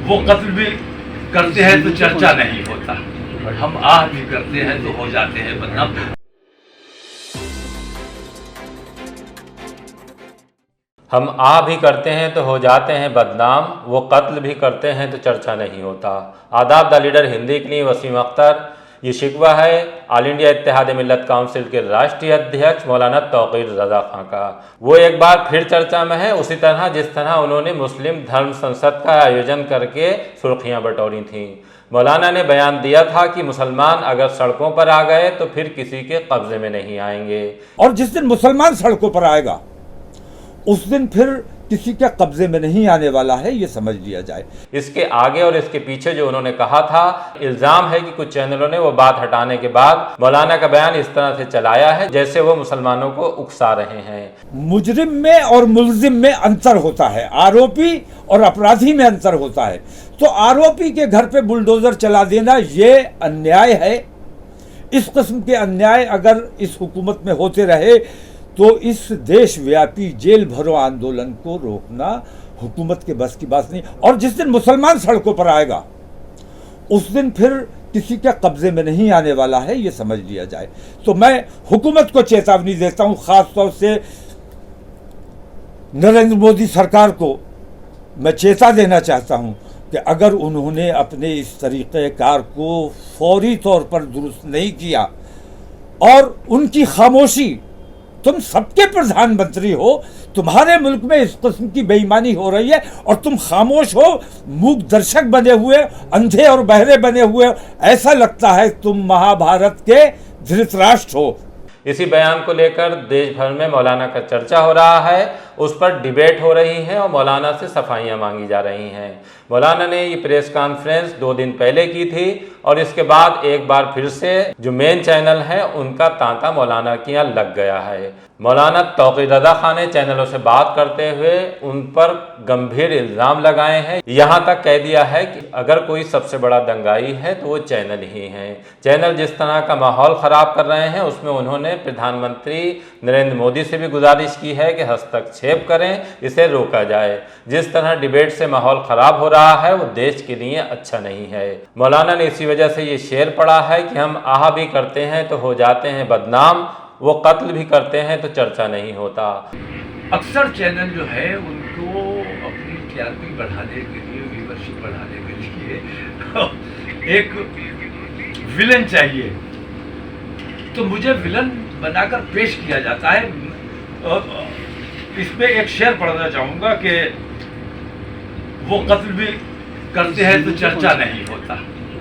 वो कत्ल भी करते हैं तो चर्चा नहीं होता, और हम आह भी करते हैं तो हो जाते हैं बदनाम। हम आह भी करते हैं तो हो जाते हैं बदनाम, वो कत्ल भी करते हैं तो चर्चा नहीं होता। आदाब द लीडर हिंदी के लिए वसीम अख्तर। ये शिकवा है ऑल इंडिया इत्तेहाद मिल्लत काउंसिल के राष्ट्रीय अध्यक्ष मौलाना तौक़ीर रज़ा खां का। वो एक बार फिर चर्चा में है, उसी तरह जिस तरह उन्होंने मुस्लिम धर्म संसद का आयोजन करके सुर्खियां बटोरी थीं। मौलाना ने बयान दिया था कि मुसलमान अगर सड़कों पर आ गए तो फिर किसी के कब्जे में नहीं आएंगे, और जिस दिन मुसलमान सड़कों पर आएगा उस दिन फिर किसी के कब्जे में नहीं आने वाला है, ये समझ लिया जाए। इसके आगे और इसके पीछे जो उन्होंने कहा था, इल्जाम है कि कुछ चैनलों ने वो बात हटाने के बाद मौलाना का बयान इस तरह से चलाया है जैसे वो मुसलमानों को उकसा रहे हैं। मुजरिम में और मुल्जिम में अंतर होता है, आरोपी और अपराधी में अंतर होता है। तो आरोपी के घर पे बुलडोजर चला देना ये अन्याय है। इस किस्म के अन्याय अगर इस हुकूमत में होते रहे तो इस देशव्यापी जेल भरो आंदोलन को रोकना हुकूमत के बस की बात नहीं। और जिस दिन मुसलमान सड़कों पर आएगा उस दिन फिर किसी के कब्जे में नहीं आने वाला है, ये समझ लिया जाए। तो मैं हुकूमत को चेतावनी देता हूं, खास तौर से नरेंद्र मोदी सरकार को मैं चेता देना चाहता हूं कि अगर उन्होंने अपने इस तरीक़ेकार को फौरी तौर पर दुरुस्त नहीं किया और उनकी खामोशी, तुम सबके प्रधानमंत्री हो, तुम्हारे मुल्क में इस किस्म की बेईमानी हो रही है और तुम खामोश हो, मूक दर्शक बने हुए, अंधे और बहरे बने हुए, ऐसा लगता है तुम महाभारत के धृतराष्ट्र हो। इसी बयान को लेकर देश भर में मौलाना का चर्चा हो रहा है, उस पर डिबेट हो रही है और मौलाना से सफाइयां मांगी जा रही हैं। मौलाना ने ये प्रेस कॉन्फ्रेंस 2 दिन पहले की थी और इसके बाद एक बार फिर से जो मेन चैनल है उनका तांता मौलाना के यहाँ लग गया है। मौलाना तौक़ीर रज़ा खां ने चैनलों से बात करते हुए उन पर गंभीर इल्ज़ाम लगाए हैं। यहाँ तक कह दिया है कि अगर कोई सबसे बड़ा दंगाई है तो वो चैनल ही हैं। चैनल जिस तरह का माहौल ख़राब कर रहे हैं उसमें उन्होंने प्रधानमंत्री नरेंद्र मोदी से भी गुजारिश की है कि हस्तक्षेप करें, इसे रोका जाए। जिस तरह डिबेट से माहौल ख़राब हो रहा है वो देश के लिए अच्छा नहीं है। मौलाना ने इसी वजह से ये शेर पढ़ा है कि हम आह भी करते हैं तो हो जाते हैं बदनाम, वो कत्ल भी करते हैं तो चर्चा नहीं होता। अक्सर चैनल जो है उनको अपनी टीआरपी बढ़ाने के लिए, व्यूअरशिप बढ़ाने के लिए एक विलन चाहिए, तो मुझे विलन बनाकर पेश किया जाता है। इसमें एक शेर पढ़ना चाहूँगा कि वो कत्ल भी करते हैं तो चर्चा नहीं होता,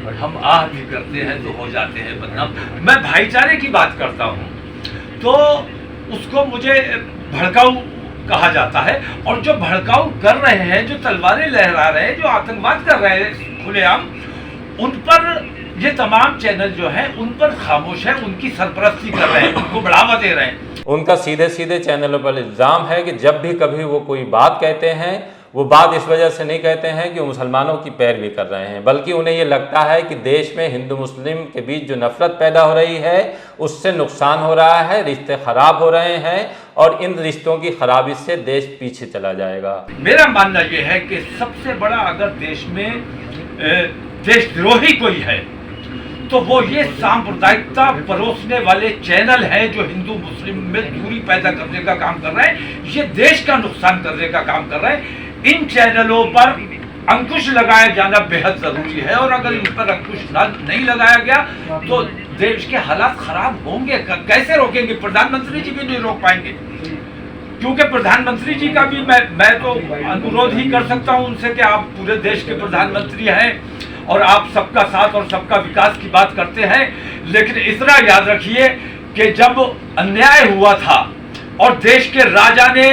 और हम आह भी करते हैं तो हो जाते हैं बदनाम। मैं भाईचारे की बात करता हूँ तो उसको मुझे भड़काऊ कहा जाता है, और जो भड़काऊ कर रहे हैं, जो तलवारें लहरा रहे हैं, जो आतंकवाद कर रहे हैं खुलेआम, उन पर ये तमाम चैनल जो हैं उन पर खामोश है, उनकी सरपरस्ती कर रहे हैं, उनको बढ़ावा दे रहे हैं। उनका सीधे सीधे चैनलों पर इल्ज़ाम है कि जब भी कभी वो कोई बात कहते हैं वो बात इस वजह से नहीं कहते हैं कि वो मुसलमानों की पैरवी कर रहे हैं, बल्कि उन्हें ये लगता है कि देश में हिंदू मुस्लिम के बीच जो नफरत पैदा हो रही है उससे नुकसान हो रहा है, रिश्ते ख़राब हो रहे हैं और इन रिश्तों की खराबी से देश पीछे चला जाएगा। मेरा मानना ये है कि सबसे बड़ा अगर देश में देशद्रोही कोई है तो वो ये सांप्रदायिकता परोसने वाले चैनल हैं जो हिंदू मुस्लिम में दूरी पैदा करने का काम कर रहे हैं, ये देश का नुकसान करने का काम कर रहे हैं। इन चैनलों पर अंकुश लगाया जाना बेहद जरूरी है, और अगर इन पर अंकुश नहीं लगाया गया तो देश के हालात खराब होंगे। कैसे रोकेंगे? प्रधानमंत्री जी भी नहीं रोक पाएंगे, क्योंकि प्रधानमंत्री जी का भी मैं तो अनुरोध ही कर सकता हूं उनसे कि आप पूरे देश के प्रधानमंत्री हैं और आप सबका साथ और सबका विकास की बात करते हैं, लेकिन इतना याद रखिए कि जब अन्याय हुआ था और देश के राजा ने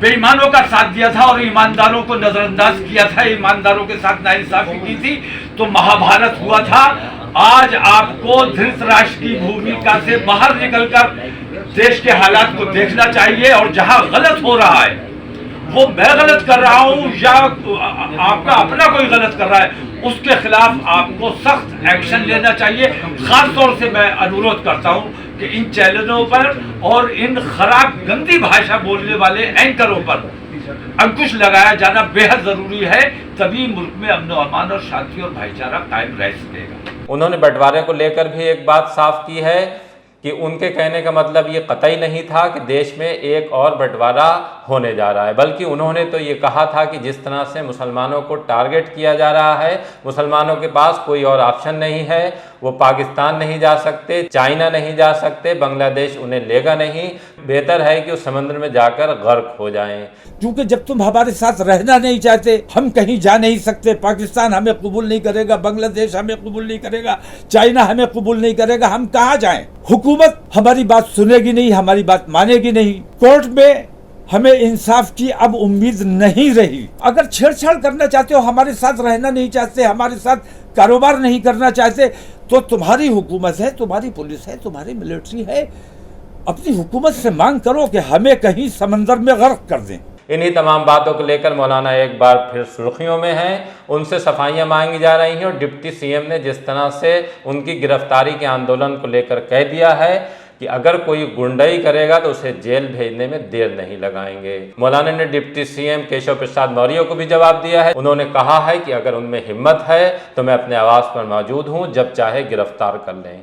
बेईमानों का साथ दिया था और ईमानदारों को नजरअंदाज किया था, ईमानदारों के साथ नाइंसाफी की थी, तो महाभारत हुआ था। आज आपको धृतराष्ट्र की भूमिका से बाहर निकलकर देश के हालात को देखना चाहिए, और जहां गलत हो रहा है, वो मैं गलत कर रहा हूं या आपका अपना कोई गलत कर रहा है, उसके खिलाफ आपको सख्त एक्शन लेना चाहिए। खास तौर से मैं अनुरोध करता हूं कि इन चैनलों पर और इन खराब गंदी भाषा बोलने वाले एंकरों पर अंकुश लगाया जाना बेहद जरूरी है, तभी मुल्क में अमन अमान और शांति और भाईचारा कायम रह सकेगा। उन्होंने बंटवारे को लेकर भी एक बात साफ की है कि उनके कहने का मतलब ये कतई नहीं था कि देश में एक और बंटवारा होने जा रहा है, बल्कि उन्होंने तो ये कहा था कि जिस तरह से मुसलमानों को टारगेट किया जा रहा है, मुसलमानों के पास कोई और ऑप्शन नहीं है, वो पाकिस्तान नहीं जा सकते, चाइना नहीं जा सकते, बांग्लादेश उन्हें लेगा नहीं, बेहतर है कि उस समुद्र में जाकर गर्क हो जाएं। क्योंकि जब तुम हमारे साथ रहना नहीं चाहते, हम कहीं जा नहीं सकते, पाकिस्तान हमें कबूल नहीं करेगा, बांग्लादेश हमें कबूल नहीं करेगा, चाइना हमें कबूल नहीं करेगा, हम कहाँ जाएं? हुकूमत हमारी बात सुनेगी नहीं, हमारी बात मानेगी नहीं। कोर्ट में हमें इंसाफ की अब उम्मीद नहीं रही। अगर छेड़छाड़ करना चाहते हो, हमारे साथ रहना नहीं चाहते, हमारे साथ कारोबार नहीं करना चाहते, तो तुम्हारी हुकूमत है, तुम्हारी पुलिस है, तुम्हारी मिलिट्री है, अपनी हुकूमत से मांग करो कि हमें कहीं समंदर में गर्क कर दें। इन्हीं तमाम बातों को लेकर मौलाना एक बार फिर सुर्खियों में हैं, उनसे सफाइयां मांगी जा रही हैं और डिप्टी सीएम ने जिस तरह से उनकी गिरफ्तारी के आंदोलन को लेकर कह दिया है कि अगर कोई गुंडाई करेगा तो उसे जेल भेजने में देर नहीं लगाएंगे। मौलाना ने डिप्टी सीएम केशव प्रसाद मौर्य को भी जवाब दिया है। उन्होंने कहा है कि अगर उनमें हिम्मत है तो मैं अपने आवास पर मौजूद हूं, जब चाहे गिरफ्तार कर लें।